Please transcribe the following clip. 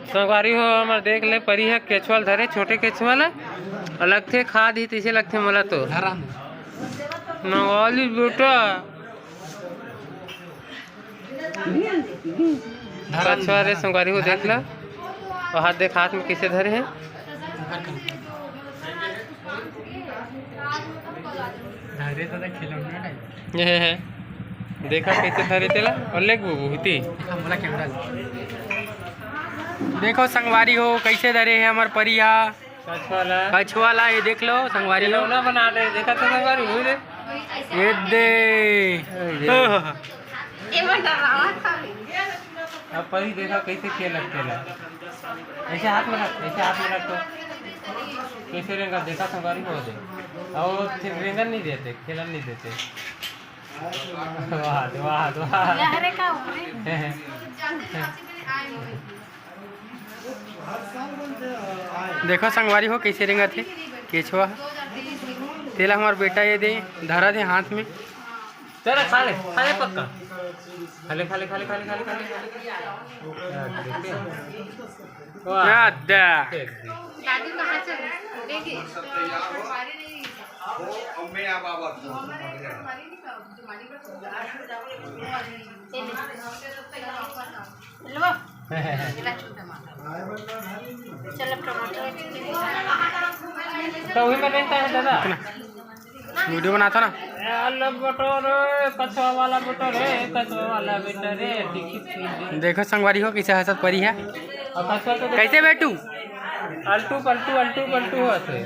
संगवारी हो हमार देख ले परी है केचुअल धरे छोटे केचुअल अलग थे खाद ही तीसे लगते मला तो नवाली बेटा अच्छा रे संगवारी हो देख ला और हाथ देख हाथ में किसे धरे हैं ये है देखा कैसे धरे तेला और लेग बुबू हिती देखो संगवारी हो कैसे धरे है हमार परिया कछुआला ये देख लो संगवारी हो ना बना दे देखा तो संगवारी हो दे ये दे अब परी देखा कैसे खेल लगते ऐसे हाथ में रख तो कैसे रेंगा देखा संगवारी हो दे और फिर रेंगन नहीं देते खेलन नहीं देते वाह वाह वाह देखो संगवारी हो कैसे रेंगा थे केचुआ तेला हमारा बेटा ये दे धरा दे हाथ में चल खा ले पक्का खा ले दादी कहाँ चले देखिए तो वही में लेता है दादा वीडियो बनाता ना कछुआ वाला बेटा रे देखो संगवारी हो कैसे हंसत परी है कैसे बैठू अल्टू पलटू होते